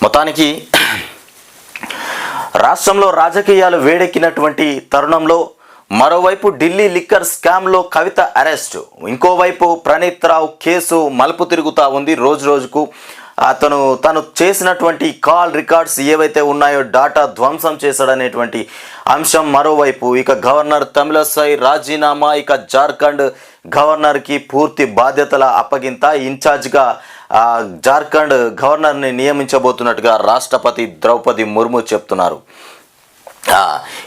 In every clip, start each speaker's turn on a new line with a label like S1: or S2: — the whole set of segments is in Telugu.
S1: మొత్తానికి రాష్ట్రంలో రాజకీయాలు వేడెక్కినటువంటి తరుణంలో మరోవైపు ఢిల్లీ లిక్కర్ స్కామ్లో కవిత అరెస్టు, ఇంకోవైపు ప్రణీత్ రావు కేసు మలుపు తిరుగుతూ ఉంది. రోజు రోజుకు తను చేసినటువంటి కాల్ రికార్డ్స్ ఏవైతే ఉన్నాయో డాటా ధ్వంసం చేశాడనేటువంటి అంశం మరోవైపు. ఇక గవర్నర్ తమిళసై రాజీనామా, ఇక జార్ఖండ్ గవర్నర్కి పూర్తి బాధ్యతల అప్పగింత. ఇన్ఛార్జ్గా జార్ఖండ్ గవర్నర్ని నియమించబోతున్నట్టుగా రాష్ట్రపతి ద్రౌపది ముర్ము చెప్తున్నారు.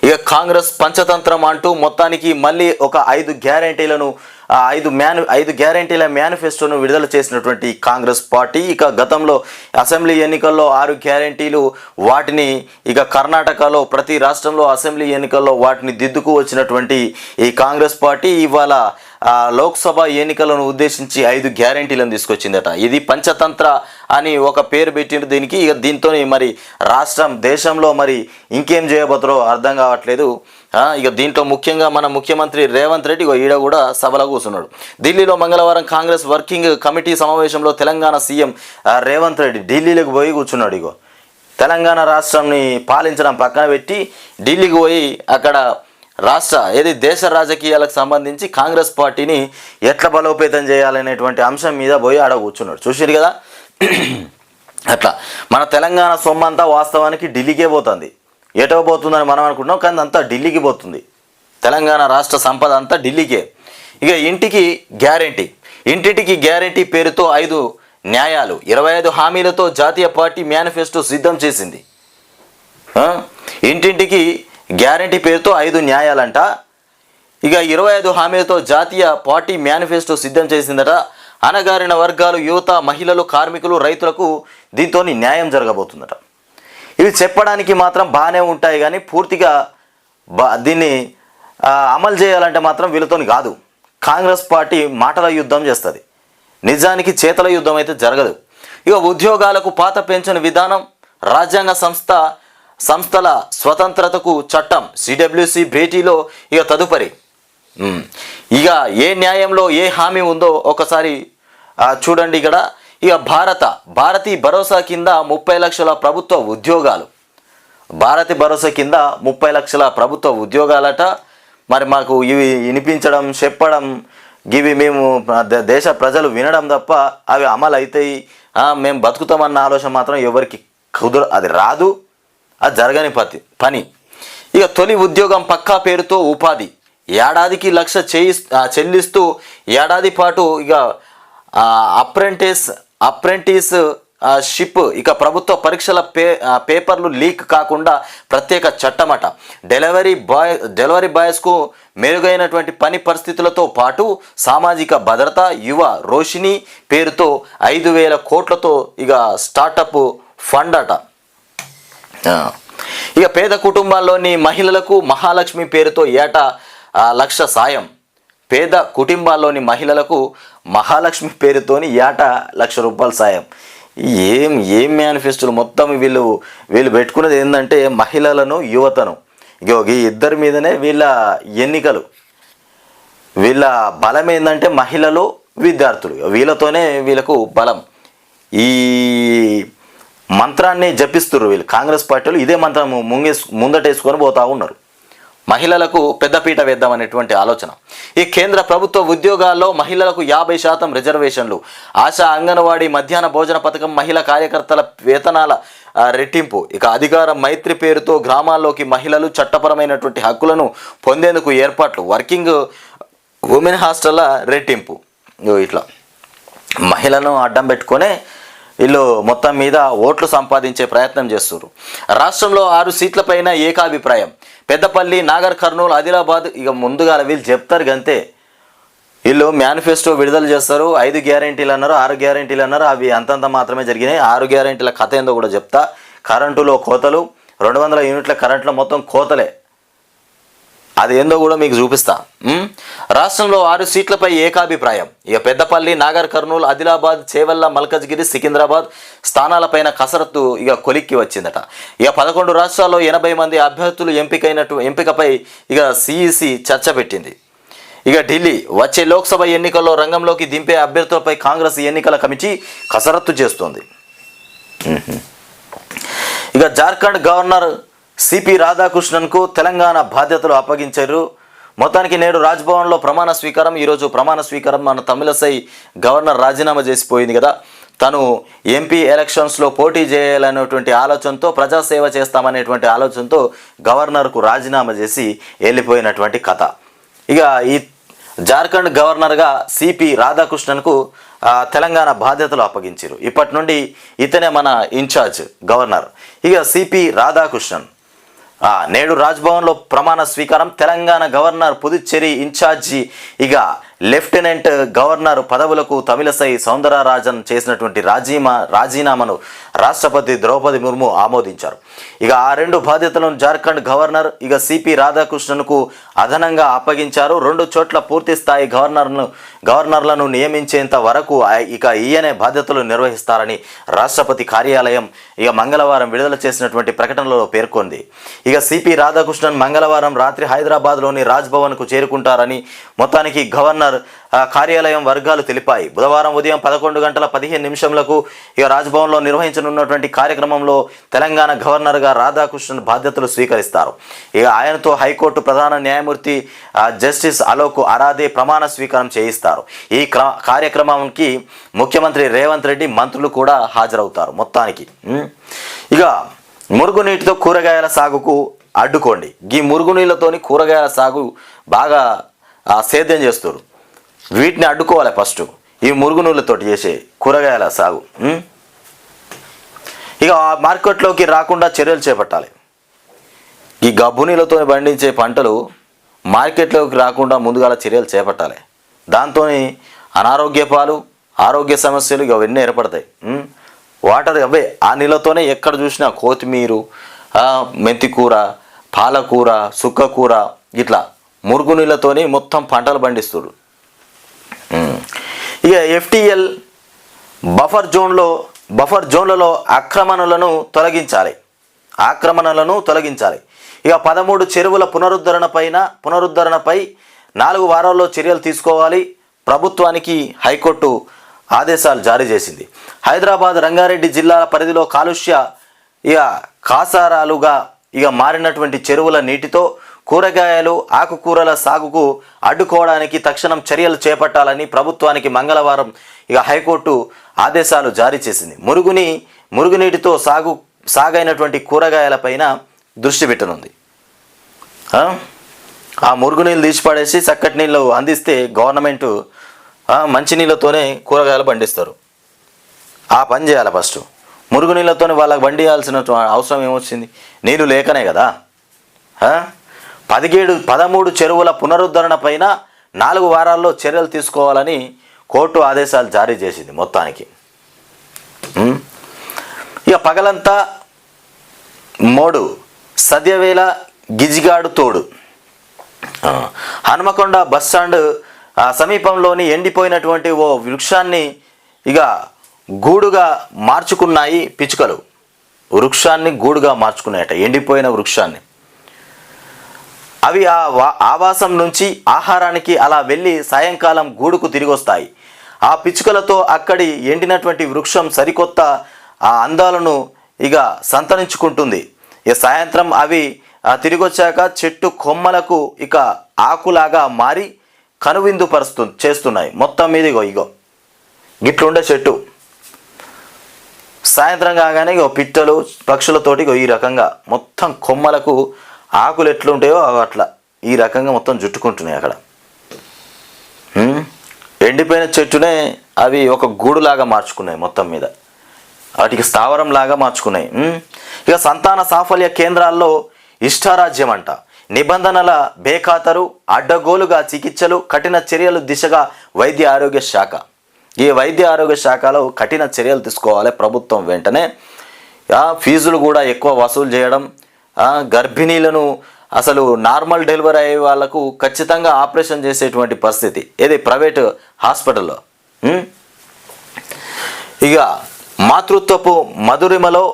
S1: ఇక కాంగ్రెస్ పంచతంత్రం అంటూ మొత్తానికి మళ్ళీ ఒక 5 గ్యారెంటీలను 5 గ్యారెంటీల మేనిఫెస్టోను విడుదల చేసినటువంటి కాంగ్రెస్ పార్టీ ఇక గతంలో అసెంబ్లీ ఎన్నికల్లో 6 గ్యారెంటీలు, వాటిని ఇక కర్ణాటకలో ప్రతి రాష్ట్రంలో అసెంబ్లీ ఎన్నికల్లో వాటిని దిద్దుకు వచ్చినటువంటి ఈ కాంగ్రెస్ పార్టీ ఇవాళ లోక్సభ ఎన్నికలను ఉద్దేశించి 5 గ్యారెంటీలను తీసుకొచ్చిందట. ఇది పంచతంత్ర అని ఒక పేరు పెట్టిన దీనికి. ఇక దీంతో మరి దేశంలో మరి ఇంకేం చేయబోతారో అర్థం కావట్లేదు. ఇక దీంట్లో ముఖ్యంగా మన ముఖ్యమంత్రి రేవంత్ రెడ్డి ఈడ కూడా సభలో కూర్చున్నాడు. ఢిల్లీలో మంగళవారం కాంగ్రెస్ వర్కింగ్ కమిటీ సమావేశంలో తెలంగాణ సీఎం రేవంత్ రెడ్డి ఢిల్లీలోకి పోయి కూర్చున్నాడు. తెలంగాణ రాష్ట్రాన్ని పాలించడం పక్కన పెట్టి ఢిల్లీకి పోయి అక్కడ దేశ రాజకీయాలకు సంబంధించి కాంగ్రెస్ పార్టీని ఎట్లా బలోపేతం చేయాలనేటువంటి అంశం మీద పోయి ఆడ కూర్చున్నాడు. చూసారు కదా, అట్లా మన తెలంగాణ సొమ్మంతా వాస్తవానికి ఢిల్లీకే పోతుంది. ఎటో పోతుందని మనం అనుకుంటున్నాం, కానీ అంతా ఢిల్లీకి పోతుంది. తెలంగాణ రాష్ట్ర సంపద అంతా ఢిల్లీకే. ఇక ఇంటింటికి గ్యారెంటీ పేరుతో 5 న్యాయాలు, 25 హామీలతో జాతీయ పార్టీ మేనిఫెస్టో సిద్ధం చేసింది. ఇంటింటికి గ్యారెంటీ పేరుతో 5 న్యాయాలంట. ఇక 25 హామీలతో జాతీయ పార్టీ మేనిఫెస్టో సిద్ధం చేసిందట. అణగారిన వర్గాలు, యువత, మహిళలు, కార్మికులు, రైతులకు దీంతో న్యాయం జరగబోతుందట. ఇవి చెప్పడానికి మాత్రం బాగానే ఉంటాయి, కానీ పూర్తిగా దీన్ని అమలు చేయాలంటే మాత్రం వీళ్ళతోని కాదు. కాంగ్రెస్ పార్టీ మాటల యుద్ధం చేస్తుంది, నిజానికి చేతల యుద్ధం అయితే జరగదు. ఇక ఉద్యోగాలకు పాత పెన్షన్ విధానం, రాజ్యాంగ సంస్థల స్వతంత్రతకు చట్టం, సిడబ్ల్యూసి భేటీలో ఇక తదుపరి ఇక ఏ న్యాయంలో ఏ హామీ ఉందో ఒకసారి చూడండి. ఇక్కడ ఇక భారతీ భరోసా కింద 30 లక్షల ప్రభుత్వ ఉద్యోగాలు, భారతీ భరోసా కింద 30 లక్షల ప్రభుత్వ ఉద్యోగాలట. మరి మాకు ఇవి వినిపించడం, చెప్పడం, ఇవి మేము దేశ ప్రజలు వినడం తప్ప అవి అమలు అవుతాయి, మేము బతుకుతామన్న ఆలోచన మాత్రం ఎవరికి అది రాదు, అది జరగని పని. ఇక తొలి ఉద్యోగం పక్కా పేరుతో ఉపాధి, ఏడాదికి 1 లక్ష చెల్లిస్తూ ఏడాది పాటు ఇక అప్రెంటిస్ షిప్, ఇక ప్రభుత్వ పరీక్షల పేపర్లు లీక్ కాకుండా ప్రత్యేక చట్టమట. డెలివరీ బాయ్స్కు మెరుగైనటువంటి పని పరిస్థితులతో పాటు సామాజిక భద్రత, యువ రోషిని పేరుతో 5,000 కోట్లతో ఇక స్టార్టప్ ఫండ్ అట. ఇక పేద కుటుంబాల్లోని మహిళలకు మహాలక్ష్మి పేరుతో ఏటా 1 లక్ష సాయం. పేద కుటుంబాల్లోని మహిళలకు మహాలక్ష్మి పేరుతోని ఏటా 1 లక్ష రూపాయల సాయం. ఏం మేనిఫెస్టోలు మొత్తం వీళ్ళు పెట్టుకున్నది ఏంటంటే మహిళలను, యువతను. ఈ ఇద్దరి మీదనే వీళ్ళ ఎన్నికలు. వీళ్ళ బలం ఏంటంటే మహిళలు, విద్యార్థులు. వీళ్ళతోనే వీళ్ళకు బలం. ఈ మంత్రాన్ని జపిస్తున్నారు వీళ్ళు కాంగ్రెస్ పార్టీలు. ఇదే మంత్రం ముందటేసుకొని పోతూ ఉన్నారు. మహిళలకు పెద్దపీట వేద్దామనేటువంటి ఆలోచన. ఈ కేంద్ర ప్రభుత్వ ఉద్యోగాల్లో మహిళలకు 50% రిజర్వేషన్లు, ఆశా, అంగన్వాడీ, మధ్యాహ్న భోజన పథకం, మహిళా కార్యకర్తల వేతనాల రెట్టింపు, ఇక అధికార మైత్రి పేరుతో గ్రామాల్లోకి మహిళలు చట్టపరమైనటువంటి హక్కులను పొందేందుకు ఏర్పాట్లు, వర్కింగ్ ఉమెన్ హాస్టళ్ల రెట్టింపు. ఇట్లా మహిళలను అడ్డం పెట్టుకొనే వీళ్ళు మొత్తం మీద ఓట్లు సంపాదించే ప్రయత్నం చేస్తున్నారు. రాష్ట్రంలో 6 సీట్లపైన ఏకాభిప్రాయం. పెద్దపల్లి, నాగర్ కర్నూలు, ఆదిలాబాద్. ఇక ముందుగా వీళ్ళు చెప్తారు గంతే. వీళ్ళు మేనిఫెస్టో విడుదల చేస్తారు. 5 గ్యారెంటీలు అన్నారు, 6 గ్యారెంటీలు అన్నారు. అవి అంతంత మాత్రమే జరిగినాయి. 6 గ్యారెంటీల కథ ఏందో కూడా చెప్తా. కరెంటులో కోతలు, 200 యూనిట్ల కరెంట్లో మొత్తం కోతలే. అది ఏందో కూడా మీకు చూపిస్తా. రాష్ట్రంలో 6 సీట్లపై ఏకాభిప్రాయం. ఇక పెద్దపల్లి, నాగర్ కర్నూలు, ఆదిలాబాద్, చేవెళ్ల, మల్కజ్గిరి, సికింద్రాబాద్ స్థానాలపైన కసరత్తు ఇక కొలిక్కి వచ్చిందట. ఇక 11 రాష్ట్రాల్లో 80 మంది అభ్యర్థులు ఎంపికపై ఇక సిఈసి చర్చ పెట్టింది. ఇక ఢిల్లీ వచ్చే లోక్సభ ఎన్నికల్లో రంగంలోకి దింపే అభ్యర్థులపై కాంగ్రెస్ ఎన్నికల కమిటీ కసరత్తు చేస్తోంది. ఇక జార్ఖండ్ గవర్నర్ సిపి రాధాకృష్ణన్కు తెలంగాణ బాధ్యతలు అప్పగించారు. మొత్తానికి నేడు రాజ్భవన్లో ప్రమాణ స్వీకారం. ఈరోజు ప్రమాణ స్వీకారం. మన తమిళసై గవర్నర్ రాజీనామా చేసిపోయింది కదా, తను ఎంపీ ఎలక్షన్స్లో పోటీ చేయాలనేటువంటి ఆలోచనతో, ప్రజాసేవ చేస్తామనేటువంటి ఆలోచనతో గవర్నర్కు రాజీనామా చేసి వెళ్ళిపోయినటువంటి కథ. ఇక ఈ జార్ఖండ్ గవర్నర్గా సిపి రాధాకృష్ణన్కు తెలంగాణ బాధ్యతలు అప్పగించారు. ఇప్పటి నుండి ఇతనే మన ఇన్ఛార్జ్ గవర్నర్. ఇక సిపి రాధాకృష్ణన్ నేడు రాజ్భవన్లో ప్రమాణ స్వీకారం. తెలంగాణ గవర్నర్, పుదుచ్చేరి ఇన్ఛార్జి, ఇక లెఫ్టినెంట్ గవర్నర్ పదవులకు తమిళసై సౌందరరాజన్ చేసినటువంటి రాజీనామాను రాష్ట్రపతి ద్రౌపది ముర్ము ఆమోదించారు. ఇక ఆ రెండు బాధ్యతలను జార్ఖండ్ గవర్నర్ ఇక సిపి రాధాకృష్ణన్కు అదనంగా అప్పగించారు. 2 చోట్ల పూర్తి స్థాయి గవర్నర్లను నియమించేంత వరకు ఇక ఈయనే బాధ్యతలు నిర్వహిస్తారని రాష్ట్రపతి కార్యాలయం ఇక మంగళవారం విడుదల చేసినటువంటి ప్రకటనలో పేర్కొంది. ఇక సిపి రాధాకృష్ణన్ మంగళవారం రాత్రి హైదరాబాద్లోని రాజ్భవన్కు చేరుకుంటారని మొత్తానికి గవర్నర్ కార్యాలయం వర్గాలు తెలిపాయి. బుధవారం ఉదయం 11:15 ఇక రాజ్భవన్లో నిర్వహించనున్నటువంటి కార్యక్రమంలో తెలంగాణ గవర్నర్గా రాధాకృష్ణన్ బాధ్యతలు స్వీకరిస్తారు. ఇక ఆయనతో హైకోర్టు ప్రధాన న్యాయమూర్తి జస్టిస్ అలోక్ అరాదే ప్రమాణ స్వీకారం చేయిస్తారు. ఈ కార్యక్రమానికి ముఖ్యమంత్రి రేవంత్ రెడ్డి, మంత్రులు కూడా హాజరవుతారు. మొత్తానికి ఇక మురుగునీటితో కూరగాయల సాగుకు అడ్డుకోండి. ఈ మురుగునీళ్ళతోని కూరగాయల సాగు బాగా సేద్యం చేస్తారు. వీటిని అడ్డుకోవాలి. ఫస్ట్ ఈ మురుగునీళ్ళతోటి చేసే కూరగాయల సాగు ఇక మార్కెట్లోకి రాకుండా చర్యలు చేపట్టాలి. ఈ గబ్బు నీళ్ళతో పండించే పంటలు మార్కెట్లోకి రాకుండా ముందుగా చర్యలు చేపట్టాలి. దాంతో అనారోగ్య పాలు, ఆరోగ్య సమస్యలు ఇవన్నీ ఏర్పడతాయి. వాటర్ అవే ఆ నీళ్ళతోనే ఎక్కడ చూసినా కొత్తిమీర, మెంతికూర, పాలకూర, సుక్కకూర ఇట్లా మురుగు నీళ్ళతోని మొత్తం పంటలు పండిస్తారు. ఇక ఎఫ్టిఎల్ బఫర్ జోన్లలో ఆక్రమణలను తొలగించాలి. ఇక 13 చెరువుల పునరుద్ధరణపై 4 వారాల్లో చర్యలు తీసుకోవాలి. ప్రభుత్వానికి హైకోర్టు ఆదేశాలు జారీ చేసింది. హైదరాబాద్, రంగారెడ్డి జిల్లాల పరిధిలో కాలుష్య ఇక కాసారాలుగా ఇక మారినటువంటి చెరువుల నీటితో కూరగాయలు, ఆకుకూరల సాగుకు అడ్డుకోవడానికి తక్షణం చర్యలు చేపట్టాలని ప్రభుత్వానికి మంగళవారం ఇక హైకోర్టు ఆదేశాలు జారీ చేసింది. మురుగునీటితో సాగైనటువంటి కూరగాయలపైన దృష్టి పెట్టనుంది. ఆ మురుగునీళ్ళు తీసిపడేసి చక్కటి నీళ్ళు అందిస్తే గవర్నమెంట్ మంచినీళ్ళతోనే కూరగాయలు పండిస్తారు. ఆ పని చేయాలి. ఫస్ట్ మురుగునీళ్ళతోనే వాళ్ళకి పండియాల్సిన అవసరం ఏమొచ్చింది? నీళ్ళు లేకనే కదా. 13 చెరువుల పునరుద్ధరణ పైన 4 వారాల్లో చర్యలు తీసుకోవాలని కోర్టు ఆదేశాలు జారీ చేసింది. మొత్తానికి ఇక పగలంతా మోడు, సద్యవేళ గిజిగాడు తోడు. హనుమకొండ బస్టాండ్ సమీపంలోని ఎండిపోయినటువంటి ఓ వృక్షాన్ని ఇక గూడుగా మార్చుకున్నాయి పిచ్చుకలు. వృక్షాన్ని గూడుగా మార్చుకున్నాయట, ఎండిపోయిన వృక్షాన్ని. అవి ఆవాసం నుంచి ఆహారానికి అలా వెళ్ళి సాయంకాలం గూడుకు తిరిగి వస్తాయి. ఆ పిచ్చుకలతో అక్కడి ఎండినటువంటి వృక్షం సరికొత్త అందాలను ఇక సంతరించుకుంటుంది. ఇక సాయంత్రం అవి తిరిగి వచ్చాక చెట్టు కొమ్మలకు ఇక ఆకులాగా మారి కనువిందు చేస్తున్నాయి. మొత్తం మీద ఇగో గిట్లుండే చెట్టు సాయంత్రం కాగానే పిట్టలు, పక్షులతోటి ఈ రకంగా మొత్తం కొమ్మలకు ఆకులు ఎట్లుంటాయో అట్లా ఈ రకంగా మొత్తం జుట్టుకుంటున్నాయి. అక్కడ ఎండిపోయిన చెట్టునే అవి ఒక గూడులాగా మార్చుకున్నాయి. మొత్తం మీద వాటికి స్థావరంలాగా మార్చుకున్నాయి. ఇక సంతాన సాఫల్య కేంద్రాల్లో ఇష్టారాజ్యం అంట. నిబంధనల బేఖాతరు, అడ్డగోలుగా చికిత్సలు, కఠిన చర్యలు దిశగా వైద్య ఆరోగ్య శాఖ. ఈ వైద్య ఆరోగ్య శాఖలో కఠిన చర్యలు తీసుకోవాలి ప్రభుత్వం. వెంటనే ఫీజులు కూడా ఎక్కువ వసూలు చేయడం, గర్భిణీలను అసలు నార్మల్ డెలివరీ అయ్యే వాళ్ళకు ఖచ్చితంగా ఆపరేషన్ చేసేటువంటి పరిస్థితి ఏది ప్రైవేటు హాస్పిటల్లో. ఇక మాతృత్వపు మధురిమలో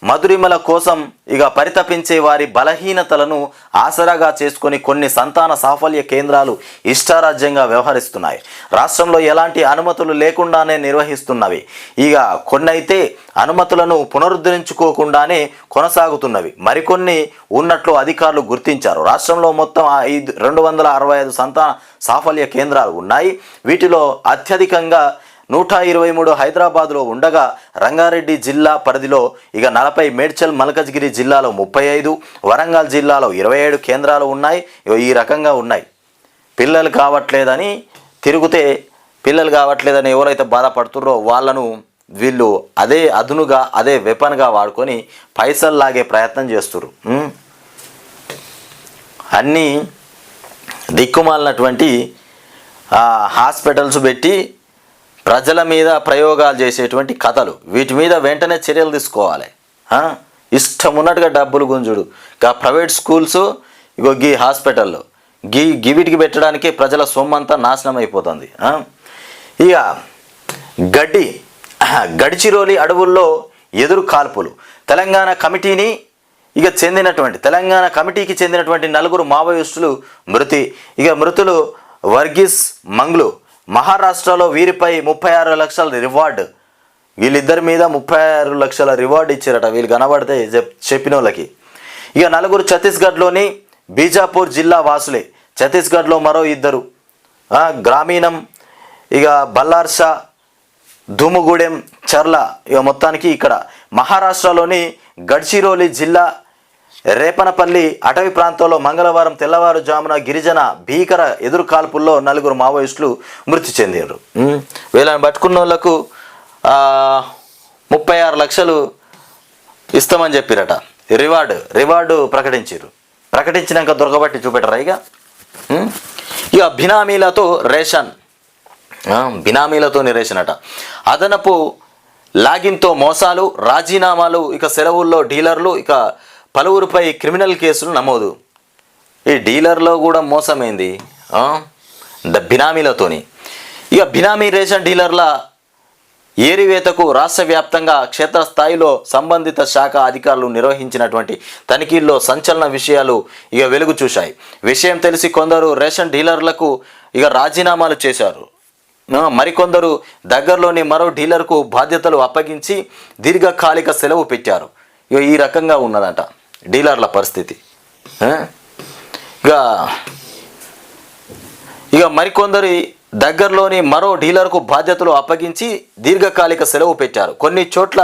S1: మధురిమల కోసం ఇక పరితపించే వారి బలహీనతలను ఆసరాగా చేసుకొని కొన్ని సంతాన సాఫల్య కేంద్రాలు ఇష్టారాజ్యంగా వ్యవహరిస్తున్నాయి. రాష్ట్రంలో ఎలాంటి అనుమతులు లేకుండానే నిర్వహిస్తున్నవి. ఇక కొన్నైతే అనుమతులను పునరుద్ధరించుకోకుండానే కొనసాగుతున్నవి. మరికొన్ని ఉన్నట్లు అధికారులు గుర్తించారు. రాష్ట్రంలో మొత్తం 265 సంతాన సాఫల్య కేంద్రాలు ఉన్నాయి. వీటిలో అత్యధికంగా 123 హైదరాబాద్లో ఉండగా రంగారెడ్డి జిల్లా పరిధిలో ఇక 40, మేడ్చల్ మల్కజ్గిరి జిల్లాలో 35, వరంగల్ జిల్లాలో 27 కేంద్రాలు ఉన్నాయి. ఈ రకంగా ఉన్నాయి. పిల్లలు కావట్లేదని తిరిగితే పిల్లలు కావట్లేదని ఎవరైతే బాధపడుతున్నారో వాళ్ళను వీళ్ళు అదే అదునుగా అదే వెపన్గా వాడుకొని పైసలు లాగే ప్రయత్నం చేస్తున్నారు. అన్నీ దిక్కుమాలినటువంటి హాస్పిటల్స్ పెట్టి ప్రజల మీద ప్రయోగాలు చేసేటువంటి కథలు. వీటి మీద వెంటనే చర్యలు తీసుకోవాలి. ఇష్టం ఉన్నట్టుగా డబ్బులు గుంజుడు. ఇక ప్రైవేట్ స్కూల్స్ ఇగో గీ హాస్పిటల్లో గివిటికి పెట్టడానికే ప్రజల సొమ్మంతా నాశనం అయిపోతుంది. ఇక గడిచిరోలి అడవుల్లో ఎదురు కాల్పులు. తెలంగాణ కమిటీకి చెందినటువంటి 4 మావోయిస్టులు మృతి. ఇక మృతులు వర్గీస్ మంగ్లు. మహారాష్ట్రలో వీరిపై 36 లక్షల రివార్డు. వీళ్ళిద్దరి మీద 36 లక్షల రివార్డు ఇచ్చారట వీళ్ళు కనబడితే చెప్పిన వాళ్ళకి. ఇక 4 ఛత్తీస్గఢ్లోని బీజాపూర్ జిల్లా వాసులే. ఛత్తీస్గఢ్లో మరో 2 గ్రామీణం. ఇక బల్లార్షా, దుముగూడెం, చర్ల. ఇక మొత్తానికి ఇక్కడ మహారాష్ట్రలోని గడ్చిరోలి జిల్లా రేపనపల్లి అటవీ ప్రాంతంలో మంగళవారం తెల్లవారుజామున గిరిజన భీకర ఎదురు కాల్పుల్లో 4 మావోయిస్టులు మృతి చెందారు. వీళ్ళని పట్టుకున్న వాళ్ళకు 36 లక్షలు ఇస్తామని చెప్పిరట. రివార్డు ప్రకటించినాక దొరకబట్టి చూపెట్టరా. ఇక బినామీలతోని రేషన్ అట. అదనపు లాగిన్తో మోసాలు, రాజీనామాలు. ఇక సెలవుల్లో డీలర్లు. ఇక పలువురిపై క్రిమినల్ కేసులు నమోదు. ఈ డీలర్లో కూడా మోసమైంది బినామీలతోని. ఇక బినామీ రేషన్ డీలర్ల ఏరివేతకు రాష్ట్ర వ్యాప్తంగా క్షేత్రస్థాయిలో సంబంధిత శాఖ అధికారులు నిర్వహించినటువంటి తనిఖీల్లో సంచలన విషయాలు ఇక వెలుగు చూశాయి. విషయం తెలిసి కొందరు రేషన్ డీలర్లకు ఇక రాజీనామాలు చేశారు. మరికొందరు దగ్గరలోని మరో డీలర్కు బాధ్యతలు అప్పగించి దీర్ఘకాలిక సెలవు పెట్టారు. ఇక ఈ రకంగా ఉన్నదట డీలర్ల పరిస్థితి. ఇక మరికొందరి దగ్గరలోని మరో డీలర్కు బాధ్యతలు అప్పగించి దీర్ఘకాలిక సెలవు పెట్టారు. కొన్ని చోట్ల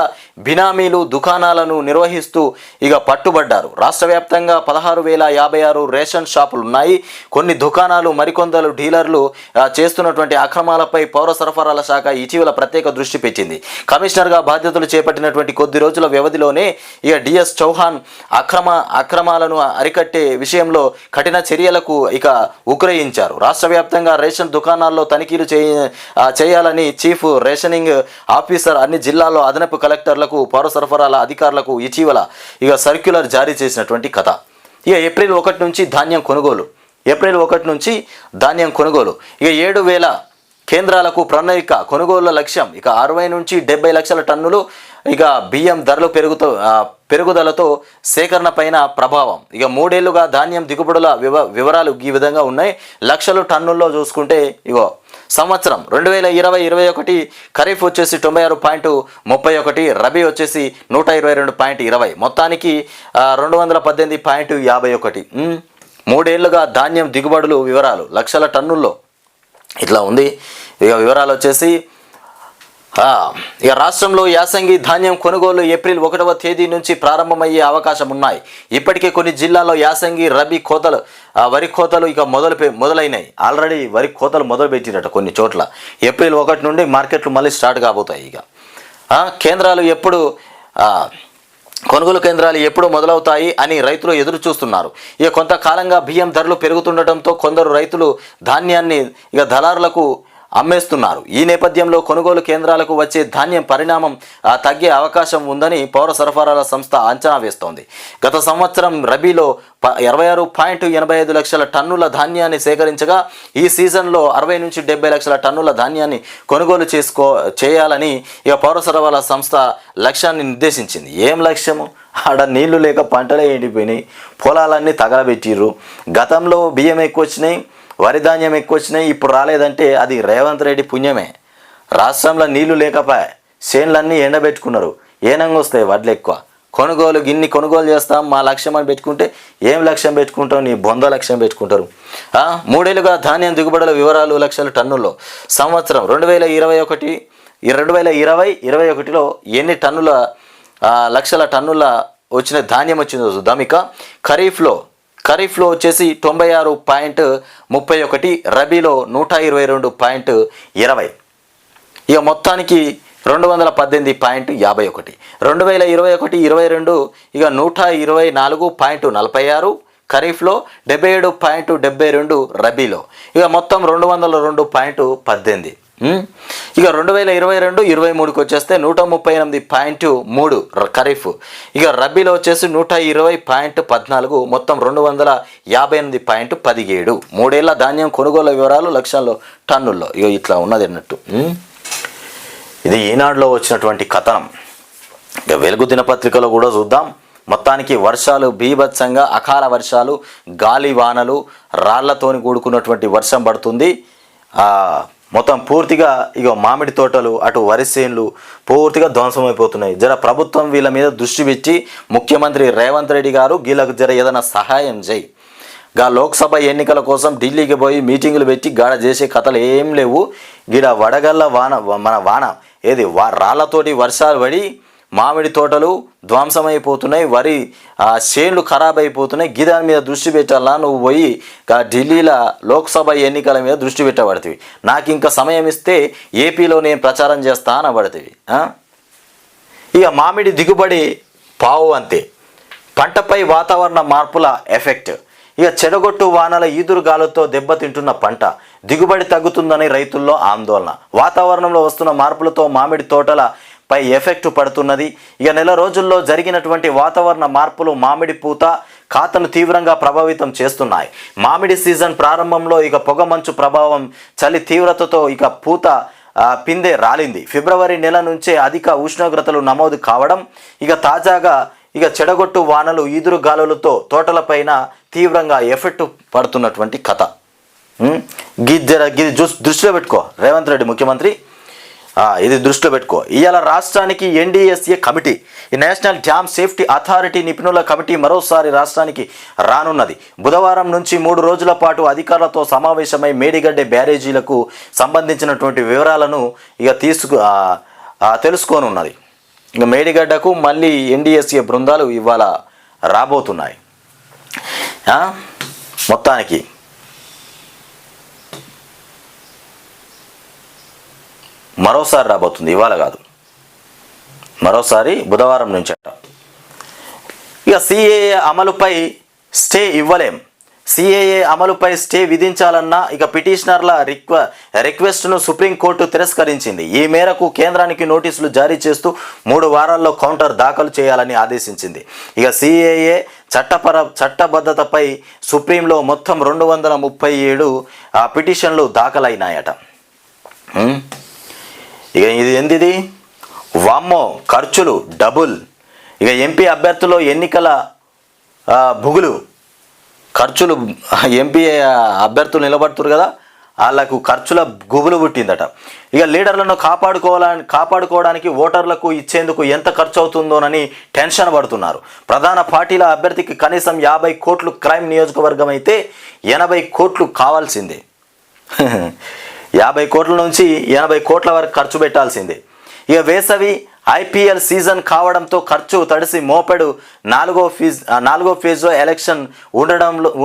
S1: బినామీలు దుకాణాలను నిర్వహిస్తూ ఇక పట్టుబడ్డారు. రాష్ట్ర వ్యాప్తంగా 16,056 రేషన్ షాపులు ఉన్నాయి. కొన్ని దుకాణాలు, మరికొందరు డీలర్లు చేస్తున్నటువంటి అక్రమాలపై పౌర సరఫరాల శాఖ ఇటీవల ప్రత్యేక దృష్టి పెట్టింది. కమిషనర్గా బాధ్యతలు చేపట్టినటువంటి కొద్ది రోజుల వ్యవధిలోనే ఇక డిఎస్ చౌహాన్ అక్రమాలను అరికట్టే విషయంలో కఠిన చర్యలకు ఇక ఉగ్రహించారు. రాష్ట్ర వ్యాప్తంగా రేషన్ దుకాణాల్లో తనిఖీలు చేయాలని చీఫ్ రేషనింగ్ ఆఫీసర్ అన్ని జిల్లాల్లో అదనపు కలెక్టర్లకు, పౌర సరఫరాల అధికారులకు ఇటీవల ఇక సర్క్యులర్ జారీ చేసినటువంటి కథ. ఇక ఏప్రిల్ 1 నుంచి ధాన్యం కొనుగోలు. ఇక 7,000 కేంద్రాలకు ప్రణాళిక. కొనుగోళ్ల లక్ష్యం ఇక 60 నుంచి 70 లక్షల టన్నులు. ఇక బియ్యం ధరలు పెరుగుదలతో సేకరణ పైన ప్రభావం. ఇక 3 ఏళ్లుగా ధాన్యం దిగుబడుల వివరాలు ఈ విధంగా ఉన్నాయి. లక్షల టన్నుల్లో చూసుకుంటే ఇగో సంవత్సరం 2020-21 ఖరీఫ్ వచ్చేసి 96.31, రబీ వచ్చేసి 122.20, మొత్తానికి 218.51. 3 ఏళ్లుగా ధాన్యం దిగుబడులు వివరాలు లక్షల టన్నుల్లో ఇట్లా ఉంది. ఇక వివరాలు వచ్చేసి ఇక రాష్ట్రంలో యాసంగి ధాన్యం కొనుగోలు ఏప్రిల్ 1వ తేదీ నుంచి ప్రారంభమయ్యే అవకాశం ఉన్నాయి. ఇప్పటికే కొన్ని జిల్లాల్లో యాసంగి రబీ కోతలు వరి కోతలు ఇక మొదలైనాయి. ఆల్రెడీ వరి కోతలు మొదలుపెట్టినట్ట కొన్ని చోట్ల. ఏప్రిల్ 1 నుండి మార్కెట్లు మళ్ళీ స్టార్ట్ కాబోతాయి. ఇక కొనుగోలు కేంద్రాలు ఎప్పుడు మొదలవుతాయి అని రైతులు ఎదురు చూస్తున్నారు. ఇక కొంతకాలంగా బియ్యం ధరలు పెరుగుతుండటంతో కొందరు రైతులు ధాన్యాన్ని ఇక దళారులకు అమ్మేస్తున్నారు. ఈ నేపథ్యంలో కొనుగోలు కేంద్రాలకు వచ్చే ధాన్యం పరిణామం తగ్గే అవకాశం ఉందని పౌర సరఫరాల సంస్థ అంచనా వేస్తోంది. గత సంవత్సరం రబీలో 26.85 లక్షల టన్నుల ధాన్యాన్ని సేకరించగా ఈ సీజన్లో 60 నుంచి 70 లక్షల టన్నుల ధాన్యాన్ని కొనుగోలు చేయాలని ఇక పౌర సరఫరాల సంస్థ లక్ష్యాన్ని నిర్దేశించింది. ఏం లక్ష్యము? ఆడ నీళ్లు లేక పంటలే ఎండిపోయినాయి, పొలాలన్నీ తగలబెట్టిర్రు. గతంలో బియ్యం ఎక్కువ వచ్చినాయి, వరి ధాన్యం ఎక్కువ వచ్చినాయి, ఇప్పుడు రాలేదంటే అది రేవంత్ రెడ్డి పుణ్యమే. రాష్ట్రంలో నీళ్లు లేకపోయా, చేన్లన్నీ ఎండబెట్టుకున్నారు, ఏనంగా వస్తాయి వడ్లు ఎక్కువ. కొనుగోలు చేస్తాం మా లక్ష్యం అని పెట్టుకుంటే ఏం లక్ష్యం పెట్టుకుంటాం? నీ బొంద లక్ష్యం పెట్టుకుంటారు. 3 ఏళ్లుగా ధాన్యం దిగుబడుల వివరాలు లక్షల టన్నుల్లో. సంవత్సరం 2020-21లో ఎన్ని టన్నుల లక్షల టన్నుల వచ్చిన ధాన్యం వచ్చిందో చూద్దాం. ఇక ఖరీఫ్లో వచ్చేసి 96.31, రబీలో 122.20, ఇక మొత్తానికి 218.51. 2021-22 ఇక 124.46, ఖరీఫ్లో 77.72, రబీలో ఇక మొత్తం 202.18. ఇక 2022-23కి వచ్చేస్తే 138.3 ఖరీఫ్, ఇక రబీలో వచ్చేసి 120.14, మొత్తం 258.17. 3 ఏళ్ల ధాన్యం కొనుగోలు వివరాలు లక్షల్లో టన్నుల్లో. ఇక ఇట్లా ఉన్నది అన్నట్టు. ఇది ఈనాడులో వచ్చినటువంటి కథనం. ఇక వెలుగు దినపత్రికలో కూడా చూద్దాం. మొత్తానికి వర్షాలు బీభత్సంగా, అకాల వర్షాలు, గాలి వానలు, రాళ్లతోని కూడుకున్నటువంటి వర్షం పడుతుంది. మొత్తం పూర్తిగా ఇక మామిడి తోటలు, అటు వరి చేన్లు పూర్తిగా ధ్వంసమైపోతున్నాయి. ప్రభుత్వం వీళ్ళ మీద దృష్టి పెట్టి ముఖ్యమంత్రి రేవంత్ రెడ్డి గారు వీళ్ళకు ఏదైనా సహాయం చేయి. లోక్సభ ఎన్నికల కోసం ఢిల్లీకి పోయి మీటింగులు పెట్టి గాడ చేసే కథలు ఏం లేవు. గిడ వడగల్ల వాన ఏది రాళ్లతోటి వర్షాలు పడి మామిడి తోటలు ధ్వంసమైపోతున్నాయి, వరి చేన్లు ఖరాబ్ అయిపోతున్నాయి. గిదాని మీద దృష్టి పెట్టాలా? నువ్వు పోయి ఢిల్లీలో లోక్సభ ఎన్నికల మీద దృష్టి పెట్టబడుతుంది. నాకు ఇంకా సమయం ఇస్తే ఏపీలో నేను ప్రచారం చేస్తా అనబడుతుంది. ఇక మామిడి దిగుబడి పావు అంతే. పంటపై వాతావరణ మార్పుల ఎఫెక్ట్. ఇక చెడగొట్టు వానల ఈదురుగాలుతో దెబ్బతింటున్న పంట, దిగుబడి తగ్గుతుందని రైతుల్లో ఆందోళన. వాతావరణంలో వస్తున్న మార్పులతో మామిడి తోటల పై ఎఫెక్ట్ పడుతున్నది. ఇక నెల రోజుల్లో జరిగినటువంటి వాతావరణ మార్పులు మామిడి పూత ఖాతను తీవ్రంగా ప్రభావితం చేస్తున్నాయి. మామిడి సీజన్ ప్రారంభంలో ఇక పొగమంచు ప్రభావం, చలి తీవ్రతతో ఇక పూత పిందె రాలింది. ఫిబ్రవరి నెల నుంచే అధిక ఉష్ణోగ్రతలు నమోదు కావడం, ఇక తాజాగా ఇక చెడగొట్టు వానలు, ఈదురు గాలులతో తోటలపైన తీవ్రంగా ఎఫెక్ట్ పడుతున్నటువంటి కథ. గిది దృష్టిలో పెట్టుకో రేవంత్ రెడ్డి ముఖ్యమంత్రి, ఇది దృష్టిలో పెట్టుకో. ఇవాళ రాష్ట్రానికి ఎన్డీఎస్ఏ కమిటీ, ఈ నేషనల్ డ్యామ్ సేఫ్టీ అథారిటీ నిపుణుల కమిటీ మరోసారి రాష్ట్రానికి రానున్నది. బుధవారం నుంచి 3 రోజుల పాటు అధికారులతో సమావేశమై మేడిగడ్డ బ్యారేజీలకు సంబంధించినటువంటి వివరాలను ఇక తెలుసుకోనున్నది. ఇక మేడిగడ్డకు మళ్ళీ ఎన్డీఎస్ఏ బృందాలు ఇవాళ రాబోతున్నాయి. మొత్తానికి మరోసారి రాబోతుంది, ఇవాళ కాదు, మరోసారి బుధవారం నుంచి అంట. ఇక సిఏఏ అమలుపై స్టే ఇవ్వలేం. సిఏఏ అమలుపై స్టే విధించాలన్న ఇక పిటిషనర్ల రిక్వెస్ట్ను సుప్రీంకోర్టు తిరస్కరించింది. ఈ మేరకు కేంద్రానికి నోటీసులు జారీ చేస్తూ 3 వారాల్లో కౌంటర్ దాఖలు చేయాలని ఆదేశించింది. ఇక సిఏఏ చట్టబద్ధతపై సుప్రీంలో మొత్తం 237 పిటిషన్లు దాఖలైనాయట. ఇక ఇది ఏంటిది? వామ్మో, ఖర్చులు డబుల్. ఇక ఎంపీ అభ్యర్థులు ఎన్నికల బుగులు, ఖర్చులు. ఎంపీ అభ్యర్థులు నిలబడుతున్నారు కదా, వాళ్ళకు ఖర్చుల గుబులు పుట్టిందట. ఇక లీడర్లను కాపాడుకోవడానికి ఓటర్లకు ఇచ్చేందుకు ఎంత ఖర్చు అవుతుందోనని టెన్షన్ పడుతున్నారు. ప్రధాన పార్టీల అభ్యర్థికి కనీసం 50 కోట్లు క్రైమ్ నియోజకవర్గం అయితే 80 కోట్లు కావాల్సిందే. 50 కోట్ల నుంచి 80 కోట్ల వరకు ఖర్చు పెట్టాల్సిందే. ఇక వేసవి ఐపీఎల్ సీజన్ కావడంతో ఖర్చు తడిసి మోపెడు. 4వ ఫేజ్లో ఎలక్షన్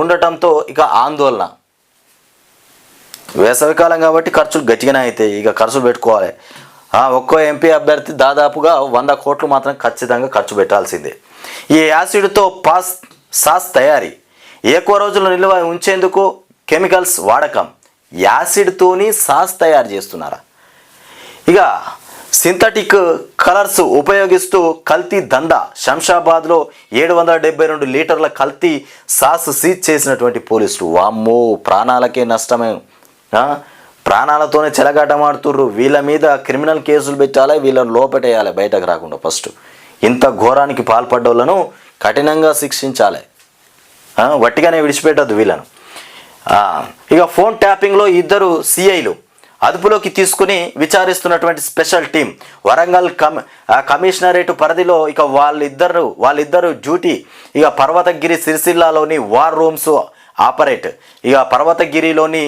S1: ఉండటంతో ఇక ఆందోళన. వేసవికాలం కాబట్టి ఖర్చులు గట్టిగానే అవుతాయి, ఇక ఖర్చు పెట్టుకోవాలి. ఒక్కో ఎంపీ అభ్యర్థి దాదాపుగా 100 కోట్లు మాత్రం ఖచ్చితంగా ఖర్చు పెట్టాల్సిందే. ఈ యాసిడ్తో సాస్ తయారీ, ఎక్కువ రోజులు నిల్వ ఉంచేందుకు కెమికల్స్ వాడకం. యాసిడ్తోని సాస్ తయారు చేస్తున్నారా? ఇక సింథటిక్ కలర్స్ ఉపయోగిస్తూ కల్తీ దందా. శంషాబాద్లో 772 లీటర్ల కల్తీ సాస్ సీజ్ చేసినటువంటి పోలీసులు. వామ్మో, ప్రాణాలకే నష్టమే. ప్రాణాలతోనే చెలగాటమాడుతుర్రు. వీళ్ళ మీద క్రిమినల్ కేసులు పెట్టాలి, వీళ్ళని లోపటేయాలి బయటకు రాకుండా. ఫస్ట్ ఇంత ఘోరానికి పాల్పడ్డోళ్ళను కఠినంగా శిక్షించాలి, వట్టిగానే విడిచిపెట్టద్దు వీళ్ళను. ఇక ఫోన్ ట్యాపింగ్లో 2 సిఐలు అదుపులోకి తీసుకుని విచారిస్తున్నటువంటి స్పెషల్ టీం. వరంగల్ కమిషనరేట్ పరిధిలో ఇక వాళ్ళిద్దరు డ్యూటీ. ఇక పర్వతగిరి సిరిసిల్లాలోని వార్ రూమ్స్ ఆపరేట్. ఇక పర్వతగిరిలోని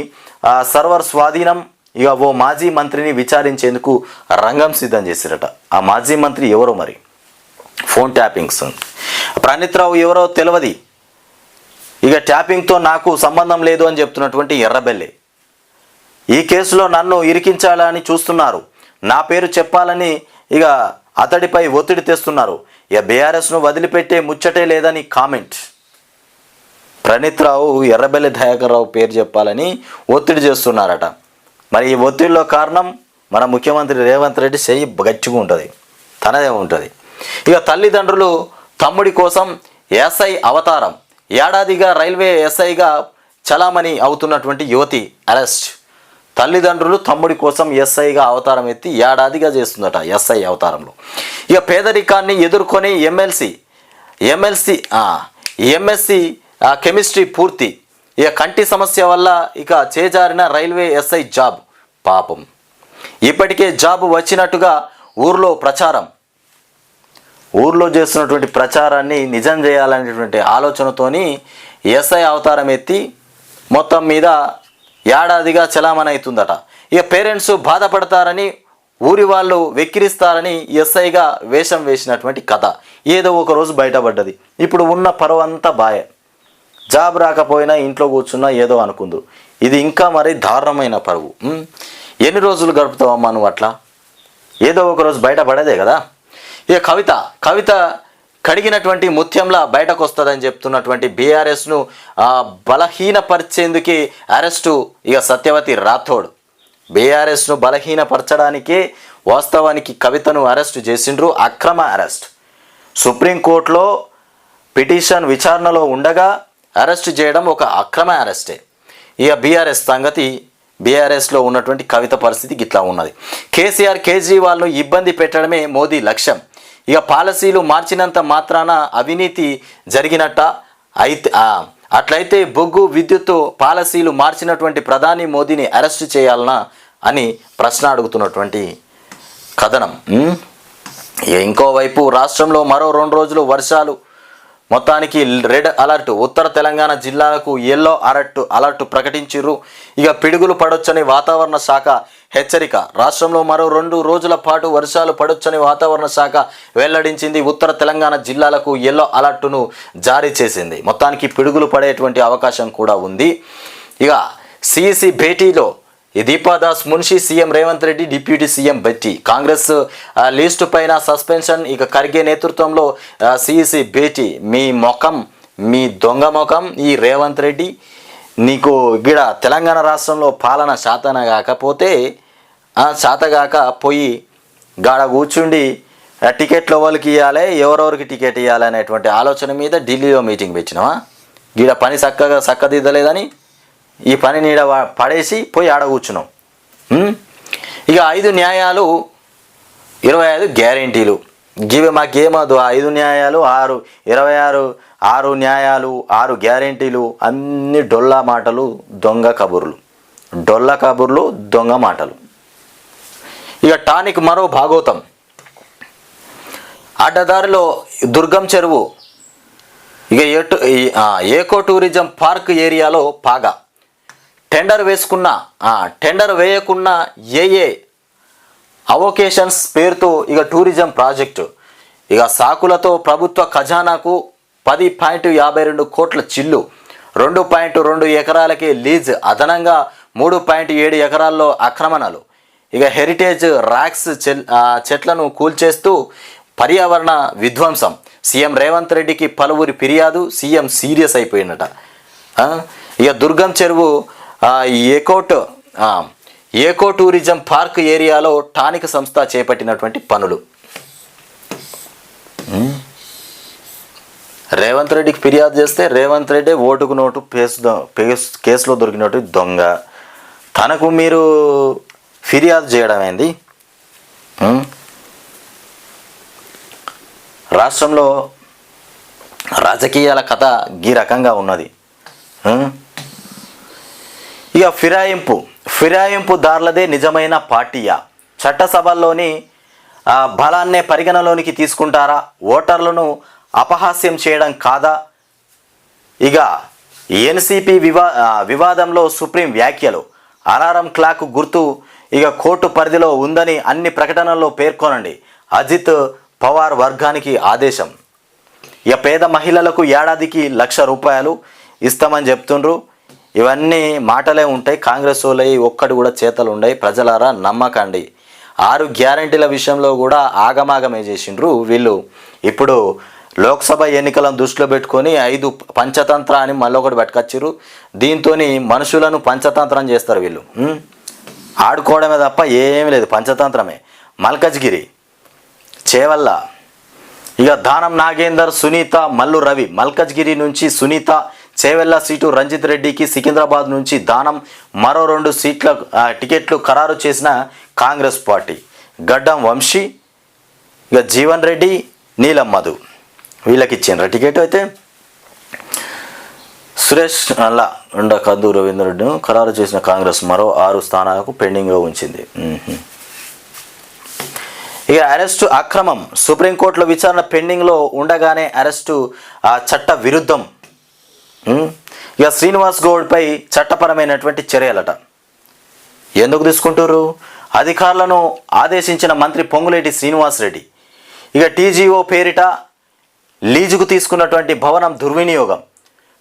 S1: సర్వర్ స్వాధీనం. ఇక ఓ మాజీ మంత్రిని విచారించేందుకు రంగం సిద్ధం చేశారట. ఆ మాజీ మంత్రి ఎవరో మరి. ఫోన్ ట్యాపింగ్స్ ప్రణీత్ రావు ఎవరో తెలియదు. ఇక ట్యాపింగ్తో నాకు సంబంధం లేదు అని చెప్తున్నటువంటి ఎర్రబెల్లి. ఈ కేసులో నన్ను ఇరికించాలని చూస్తున్నారు, నా పేరు చెప్పాలని ఇక అతడిపై ఒత్తిడి తెస్తున్నారు. ఇక బీఆర్ఎస్ను వదిలిపెట్టే ముచ్చటే లేదని కామెంట్. ప్రణీత్ రావు ఎర్రబెల్లి దయాకర్ రావు పేరు చెప్పాలని ఒత్తిడి చేస్తున్నారట. మరి ఈ ఒత్తిడిలో కారణం మన ముఖ్యమంత్రి రేవంత్ రెడ్డి చెయ్యి గట్టిగా ఉంటుంది, తనదే ఉంటుంది. ఇక తల్లిదండ్రులు తమ్ముడి కోసం ఎస్ఐ అవతారం. ఏడాదిగా రైల్వే ఎస్ఐగా చలామణి అవుతున్నటువంటి యువతి అరెస్ట్. తల్లిదండ్రులు తమ్ముడి కోసం ఎస్ఐగా అవతారం ఎత్తి ఏడాదిగా చేస్తుందట ఎస్ఐ అవతారంలో. ఇక పేదరికాన్ని ఎదుర్కొని ఎంఎస్సి కెమిస్ట్రీ పూర్తి. ఇక కంటి సమస్య వల్ల ఇక చేజారిన రైల్వే ఎస్ఐ జాబ్. పాపం, ఇప్పటికే జాబ్ వచ్చినట్టుగా ఊర్లో ప్రచారం. ఊర్లో చేస్తున్నటువంటి ప్రచారాన్ని నిజం చేయాలనేటువంటి ఆలోచనతోని ఎస్ఐ అవతారం ఎత్తి మొత్తం మీద ఏడాదిగా చలామణి అవుతుందట. ఇక పేరెంట్స్ బాధపడతారని, ఊరి వాళ్ళు వెక్కిరిస్తారని ఎస్ఐగా వేషం వేసినటువంటి కథ ఏదో ఒకరోజు బయటపడ్డది. ఇప్పుడు ఉన్న పరువంతా బాయే. జాబ్ రాకపోయినా ఇంట్లో కూర్చున్నా ఏదో అనుకుందు. ఇది ఇంకా మరి దారుణమైన పరువు. ఎన్ని రోజులు గడుపుతావమ్మా నువ్వు అట్లా? ఏదో ఒకరోజు బయటపడేదే కదా. ఇక కవిత కడిగినటువంటి ముత్యంలా బయటకు వస్తుందని చెప్తున్నటువంటి బీఆర్ఎస్ను బలహీనపరిచేందుకే అరెస్టు. ఇక సత్యవతి రాథోడ్ బీఆర్ఎస్ను బలహీనపరచడానికే వాస్తవానికి కవితను అరెస్టు చేసిండ్రు. అక్రమ అరెస్ట్. సుప్రీంకోర్టులో పిటిషన్ విచారణలో ఉండగా అరెస్టు చేయడం ఒక అక్రమ అరెస్టే. ఇక బీఆర్ఎస్లో ఉన్నటువంటి కవిత పరిస్థితి ఇట్లా ఉన్నది. కేసీఆర్ కేజ్రీవాల్ను ఇబ్బంది పెట్టడమే మోదీ లక్ష్యం. ఇక పాలసీలు మార్చినంత మాత్రాన అవినీతి జరిగినట్ట? అట్లయితే బొగ్గు విద్యుత్తు పాలసీలు మార్చినటువంటి ప్రధాని మోదీని అరెస్టు చేయాలనా అని ప్రశ్న అడుగుతున్నటువంటి కథనం. ఇంకోవైపు రాష్ట్రంలో మరో 2 రోజులు వర్షాలు. మొత్తానికి రెడ్ అలర్ట్. ఉత్తర తెలంగాణ జిల్లాలకు ఎల్లో అలర్ట్ ప్రకటించారు. ఇక పిడుగులు పడొచ్చని వాతావరణ శాఖ హెచ్చరిక. రాష్ట్రంలో మరో 2 రోజుల పాటు వర్షాలు పడొచ్చని వాతావరణ శాఖ వెల్లడించింది. ఉత్తర తెలంగాణ జిల్లాలకు ఎల్లో అలర్టును జారీ చేసింది. మొత్తానికి పిడుగులు పడేటువంటి అవకాశం కూడా ఉంది. ఇక సిఈసి భేటీలో Deepa Das Munshi, CM Revanth Reddy, deputy CM బెట్టి. కాంగ్రెస్ లిస్టు పైన సస్పెన్షన్. ఇక ఖర్గే నేతృత్వంలో సిఈసి భేటీ. మీ దొంగ ముఖం ఈ రేవంత్ రెడ్డి, నీకు గిడ తెలంగాణ రాష్ట్రంలో పాలన శాతగాక పోయి గాడ కూర్చుండి టికెట్లు ఎవరికి ఇవ్వాలి, ఎవరెవరికి టికెట్ ఇవ్వాలి అనేటువంటి ఆలోచన మీద ఢిల్లీలో మీటింగ్ పెట్టినావా? గిడ పని చక్కదిద్దలేదని ఈ పని నీడ పడేసి పోయి ఆడ కూర్చున్నాం. ఇక 5 న్యాయాలు 25 గ్యారెంటీలు. గివి మాకేమదు 5 న్యాయాలు 6 న్యాయాలు 6 గ్యారెంటీలు అన్ని డొల్ల మాటలు, దొంగ కబుర్లు, దొంగ మాటలు. ఇక టానిక్ మరో భాగోతం. అడ్డదారిలో దుర్గం చెరువు. ఇక ఏకో టూరిజం పార్క్ ఏరియాలో పాగా. టెండర్ వేయకున్న ఏ అవొకేషన్స్ పేరుతో ఇక టూరిజం ప్రాజెక్టు. ఇక సాకులతో ప్రభుత్వ ఖజానాకు 10.52 కోట్ల చిల్లు. 2.2 ఎకరాలకే లీజ్. అదనంగా 3.7 ఎకరాల్లో ఆక్రమణలు. ఇక హెరిటేజ్ రాక్స్ చెట్లను కూల్చేస్తూ పర్యావరణ విధ్వంసం. సీఎం రేవంత్ రెడ్డికి పలువురి ఫిర్యాదు. సీఎం సీరియస్ అయిపోయినట. ఇక దుర్గం చెరువు ఏకోట్ ఏకో టూరిజం పార్క్ ఏరియాలో టానిక్ సంస్థ చేపట్టినటువంటి పనులు. రేవంత్ రెడ్డికి ఫిర్యాదు చేస్తే రేవంత్ రెడ్డి ఓటుకు నోటు కేసులో దొరికినట్టు దొంగ. తనకు మీరు ఫిర్యాదు చేయడం ఏంది? రాష్ట్రంలో రాజకీయాల కథ ఈ రకంగా ఉన్నది. ఇక ఫిరాయింపుదారులదే నిజమైన పార్టీయా? చట్టసభల్లోని బలాన్నే పరిగణలోనికి తీసుకుంటారా? ఓటర్లను అపహాస్యం చేయడం కాదా? ఇక ఎన్సిపి వివాదంలో సుప్రీం వ్యాఖ్యలు. అలారం క్లాక్ గుర్తు ఇక కోర్టు పరిధిలో ఉందని అన్ని ప్రకటనల్లో పేర్కొనండి. అజిత్ పవార్ వర్గానికి ఆదేశం. ఇక పేద మహిళలకు ఏడాదికి ₹1,00,000 ఇస్తామని చెప్తుండ్రు. ఇవన్నీ మాటలే ఉంటాయి. కాంగ్రెస్ వాళ్ళవి ఒక్కటి కూడా చేతలు ఉండయి. ప్రజలారా నమ్మకండి. 6 గ్యారంటీల విషయంలో కూడా ఆగమాగమే చేసిండ్రు వీళ్ళు. ఇప్పుడు లోక్సభ ఎన్నికలను దృష్టిలో పెట్టుకొని 5 పంచతంత్ర అని మళ్ళొకటి పట్టుకొచ్చిర్రు. దీంతో మనుషులను పంచతంత్రం చేస్తారు వీళ్ళు. ఆడుకోవడమే తప్ప ఏమీ లేదు, పంచతంత్రమే. మల్కజ్గిరి చేవల్ల ఇక దానం నాగేందర్, సునీత, మల్లు రవి. మల్కజ్గిరి నుంచి సునీత, చేవెళ్ళ సీటు రంజిత్ రెడ్డికి, సికింద్రాబాద్ నుంచి దానం. మరో 2 సీట్ల టికెట్లు ఖరారు చేసిన కాంగ్రెస్ పార్టీ. గడ్డం వంశీ, ఇక జీవన్ రెడ్డి, నీలం మధు వీళ్ళకి ఇచ్చిండ్రు టికెట్. అయితే సురేష్ అల్లా కందు రవీందర్ రెడ్డిను ఖరారు చేసిన కాంగ్రెస్ మరో 6 స్థానాలకు పెండింగ్లో ఉంచింది. ఇక అరెస్టు అక్రమం. సుప్రీంకోర్టులో విచారణ పెండింగ్లో ఉండగానే అరెస్టు చట్ట విరుద్ధం. ఇక శ్రీనివాస్ గౌడ్పై చట్టపరమైనటువంటి చర్యలట. ఎందుకు తీసుకుంటారు? అధికారులను ఆదేశించిన మంత్రి పొంగులేటి శ్రీనివాస్ రెడ్డి. ఇక టీజీఓ పేరిట లీజుకు తీసుకున్నటువంటి భవనం దుర్వినియోగం.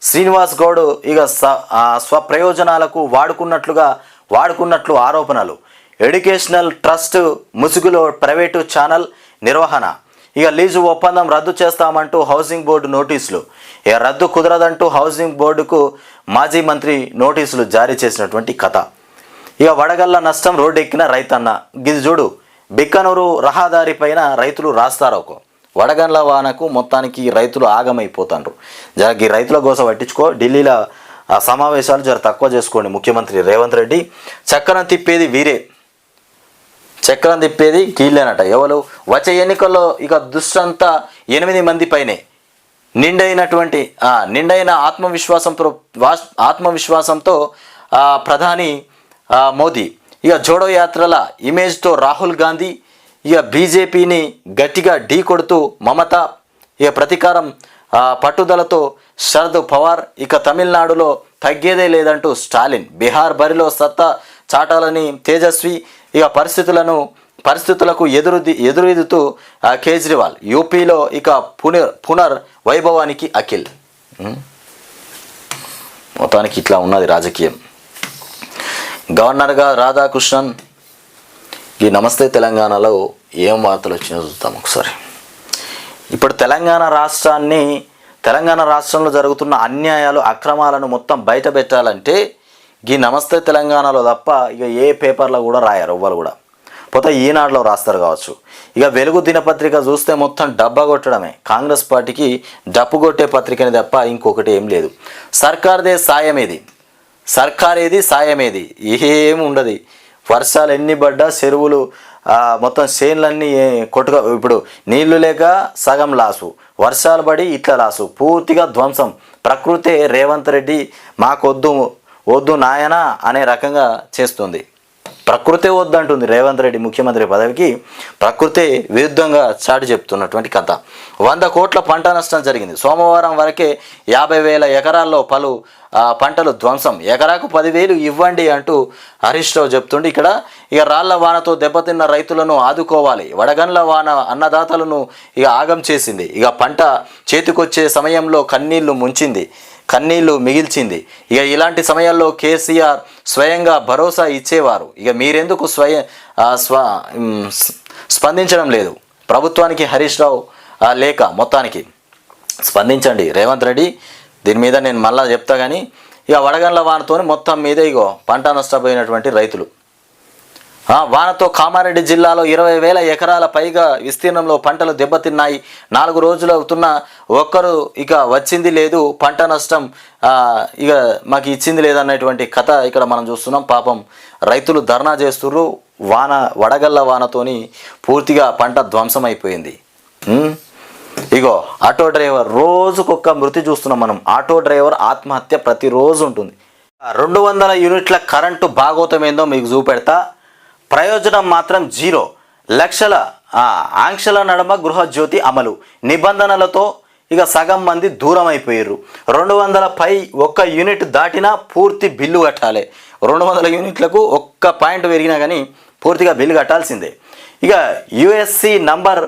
S1: శ్రీనివాస్ గౌడ్ ఇక స్వప్రయోజనాలకు వాడుకున్నట్లు ఆరోపణలు. ఎడ్యుకేషనల్ ట్రస్ట్ ముసుగులో ప్రైవేటు ఛానల్ నిర్వహణ. ఇక లీజు ఒప్పందం రద్దు చేస్తామంటూ హౌసింగ్ బోర్డు నోటీసులు. ఇక రద్దు కుదరదంటూ హౌసింగ్ బోర్డుకు మాజీ మంత్రి నోటీసులు జారీ చేసినటువంటి కథ. ఇక వడగళ్ల నష్టం రోడ్డెక్కిన రైతన్న. గిది చూడు, బిక్కనూరు రహదారి పైన రైతులు రాస్తారోకో. వడగండ్ల వానకు మొత్తానికి రైతులు ఆగమైపోతాండ్రు. ఈ రైతుల గోస పట్టించుకో. ఢిల్లీలో సమావేశాలు జర తక్కువ చేసుకోండి. ముఖ్యమంత్రి రేవంత్ రెడ్డి చక్రం తిప్పేది వీరే, చక్రం తిప్పేది కీళ్ళేనట. ఎవరు వచ్చే ఎన్నికల్లో ఇక దుష్టంతా 8 మంది పైనే. నిండైన ఆత్మవిశ్వాసంతో ప్రధాని మోదీ. ఇక జోడో యాత్రల ఇమేజ్తో రాహుల్ గాంధీ. ఇక బీజేపీని గట్టిగా ఢీ కొడుతూ మమత. ఇక ప్రతీకారం పట్టుదలతో శరద్ పవార్. ఇక తమిళనాడులో తగ్గేదే లేదంటూ స్టాలిన్. బీహార్ బరిలో సత్తా చాటాలని తేజస్వి. ఇక పరిస్థితులకు ఎదురీదుతూ కేజ్రీవాల్. యూపీలో ఇక పునర్ వైభవానికి అఖిల్. మొత్తానికి ఇట్లా ఉన్నది రాజకీయం. గవర్నర్గా రాధాకృష్ణన్. ఈ నమస్తే తెలంగాణలో ఏం వార్తలు వచ్చినాయో చూద్దాం ఒకసారి. ఇప్పుడు తెలంగాణ రాష్ట్రంలో జరుగుతున్న అన్యాయాలు, అక్రమాలను మొత్తం బయట పెట్టాలంటే ఈ నమస్తే తెలంగాణలో తప్ప ఇక ఏ పేపర్లో కూడా రాయరు ఎవ్వరు కూడా. పోతే ఈనాడులో రాస్తారు కావచ్చు. ఇక వెలుగు దినపత్రిక చూస్తే మొత్తం డబ్బా కొట్టడమే. కాంగ్రెస్ పార్టీకి డప్పు కొట్టే పత్రికని తప్ప ఇంకొకటి ఏం లేదు. సర్కార్దే సాయమేది, సర్కారేది సాయమేది ఏమి ఉండదు. వర్షాలు ఎన్ని పడ్డా చెరువులు మొత్తం చేన్లన్నీ ఇప్పుడు నీళ్లు లేక సగం లాసు, వర్షాలు పడి ఇట్లా లాసు, పూర్తిగా ధ్వంసం. ప్రకృతే రేవంత్ రెడ్డి వద్దు నాయన అనే రకంగా చేస్తుంది. ప్రకృతే వద్దంటుంది రేవంత్ రెడ్డి. ముఖ్యమంత్రి పదవికి ప్రకృతే విరుద్ధంగా చాటి చెప్తున్నటువంటి కథ. 100 కోట్ల పంట నష్టం జరిగింది. సోమవారం వరకే 50,000 ఎకరాల్లో పలు పంటలు ధ్వంసం. ఎకరాకు 10,000 ఇవ్వండి అంటూ హరీష్ రావు చెప్తుండే. ఇక రాళ్ల వానతో దెబ్బతిన్న రైతులను ఆదుకోవాలి. వడగండ్ల వాన అన్నదాతలను ఇక ఆగం చేసింది. ఇక పంట చేతికొచ్చే సమయంలో కన్నీళ్లు మిగిల్చింది. ఇక ఇలాంటి సమయాల్లో కేసీఆర్ స్వయంగా భరోసా ఇచ్చేవారు. ఇక మీరెందుకు స్పందించడం లేదు? ప్రభుత్వానికి హరీష్ రావు లేక మొత్తానికి స్పందించండి రేవంత్ రెడ్డి. దీని మీద నేను మళ్ళా చెప్తా కానీ ఇక వడగండ్ల వానతో మొత్తం మీద ఇగో పంట నష్టపోయినటువంటి రైతులు. వానతో కామారెడ్డి జిల్లాలో 20,000 ఎకరాల పైగా విస్తీర్ణంలో పంటలు దెబ్బతిన్నాయి. 4 రోజులు అవుతున్నా ఒక్కరు ఇక వచ్చింది లేదు, పంట నష్టం ఇక మాకు ఇచ్చింది లేదన్నటువంటి కథ ఇక్కడ మనం చూస్తున్నాం. పాపం రైతులు ధర్నా చేస్తుర్రు. వడగళ్ళ వానతోని పూర్తిగా పంట ధ్వంసం అయిపోయింది. ఇగో ఆటో డ్రైవర్, రోజుకొక్క మృతి చూస్తున్నాం మనం. ఆటో డ్రైవర్ ఆత్మహత్య ప్రతిరోజు ఉంటుంది. 200 యూనిట్ల కరెంటు భాగోతం ఏందో మీకు చూపెడతా. ప్రయోజనం మాత్రం 0. లక్షల ఆంక్షల నడుమ గృహజ్యోతి అమలు నిబంధనలతో ఇక సగం మంది దూరం అయిపోయారు. 200 పై ఒక్క యూనిట్ దాటినా పూర్తి బిల్లు కట్టాలి. 200 యూనిట్లకు ఒక్క పాయింట్ పెరిగినా కానీ పూర్తిగా బిల్లు కట్టాల్సిందే. ఇక యుఎస్సి నంబర్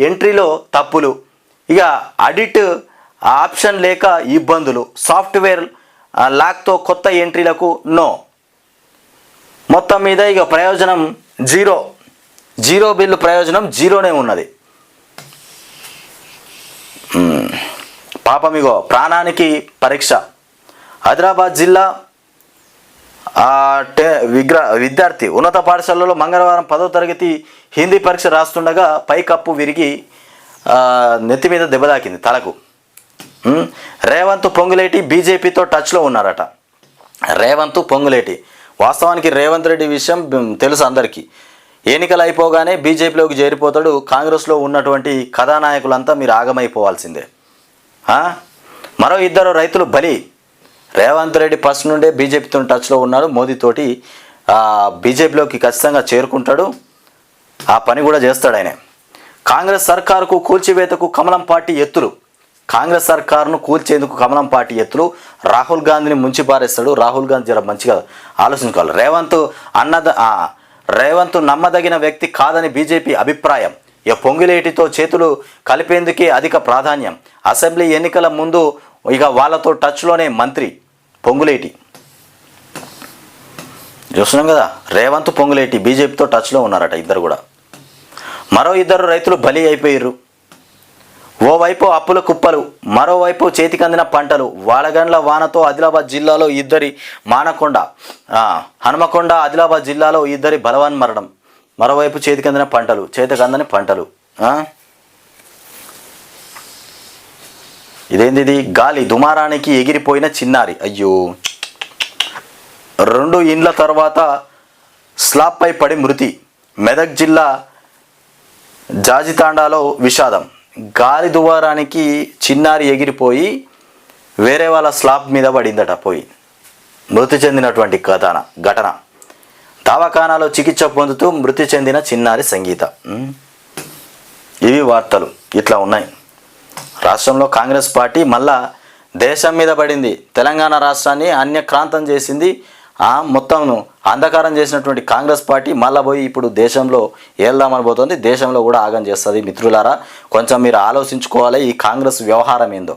S1: ఎంట్రీలో తప్పులు, ఇక ఆడిట్ ఆప్షన్ లేక ఇబ్బందులు, సాఫ్ట్వేర్ లాక్తో కొత్త ఎంట్రీలకు నో. మొత్తం మీద ఇక ప్రయోజనం 0 బిల్లు ప్రయోజనం 0నే ఉన్నది. పాపం ఇగో ప్రాణానికి పరీక్ష. హైదరాబాద్ జిల్లా విద్యార్థి ఉన్నత పాఠశాలలో మంగళవారం 10వ తరగతి హిందీ పరీక్ష రాస్తుండగా పైకప్పు విరిగి నెత్తి మీద దెబ్బతాకింది తలకు. రేవంత్ పొంగులేటి బీజేపీతో టచ్లో ఉన్నారట. రేవంత్ పొంగులేటి, వాస్తవానికి రేవంత్ రెడ్డి విషయం తెలుసు అందరికీ. ఎన్నికలు అయిపోగానే బీజేపీలోకి చేరిపోతాడు. కాంగ్రెస్లో ఉన్నటువంటి కథానాయకులంతా మీరు ఆగమైపోవాల్సిందే. మరో 2 రైతులు బలి. రేవంత్ రెడ్డి ఫస్ట్ నుండే బీజేపీతో టచ్లో ఉన్నాడు. మోదీతోటి బీజేపీలోకి ఖచ్చితంగా చేరుకుంటాడు. ఆ పని కూడా చేస్తాడు ఆయన. కాంగ్రెస్ సర్కారుకు కూల్చివేతకు కమలం పార్టీ ఎత్తులు. కాంగ్రెస్ సర్కారును కూల్చేందుకు కమలం పార్టీ ఎత్తులు. రాహుల్ గాంధీని ముంచి పారేస్తాడు. రాహుల్ గాంధీ జర మంచిగా ఆలోచించుకోవాలి. రేవంత్ నమ్మదగిన వ్యక్తి కాదని బీజేపీ అభిప్రాయం. ఇక పొంగులేటితో చేతులు కలిపేందుకే అధిక ప్రాధాన్యం. అసెంబ్లీ ఎన్నికల ముందు ఇక వాళ్ళతో టచ్లోనే మంత్రి పొంగులేటి. చూస్తున్నాం కదా, రేవంత్ పొంగులేటి బీజేపీతో టచ్లో ఉన్నారట ఇద్దరు కూడా. మరో 2 రైతులు బలి అయిపోయారు. ఓవైపు అప్పుల కుప్పలు, మరోవైపు చేతికందిన పంటలు. వడగండ్ల వానతో ఆదిలాబాద్ జిల్లాలో 2 హనుమకొండ ఆదిలాబాద్ జిల్లాలో 2 బలవన్ మరణం. మరోవైపు చేతికందని పంటలు. ఇదేంది? గాలి దుమారానికి ఎగిరిపోయిన చిన్నారి. అయ్యో, 2 ఇండ్ల తర్వాత స్లాబ్పై పడి మృతి. మెదక్ జిల్లా జాజితాండాలో విషాదం. గాలి దుమారానికి చిన్నారి ఎగిరిపోయి వేరే వాళ్ళ స్లాబ్ మీద పడిందట. పోయి మృతి చెందినటువంటి ఘటన. దవాఖానాలో చికిత్స పొందుతూ మృతి చెందిన చిన్నారి సంగీత. ఇవి వార్తలు ఇట్లా ఉన్నాయి. రాష్ట్రంలో కాంగ్రెస్ పార్టీ మళ్ళా దేశం మీద పడింది. తెలంగాణ రాష్ట్రాన్ని అన్యక్రాంతం చేసింది. మొత్తం అంధకారం చేసినటువంటి కాంగ్రెస్ పార్టీ మళ్ళా పోయి ఇప్పుడు దేశంలో ఏల్దామని పోతుంది. దేశంలో కూడా ఆగం చేస్తుంది. మిత్రులారా, కొంచెం మీరు ఆలోచించుకోవాలి ఈ కాంగ్రెస్ వ్యవహారం ఏందో.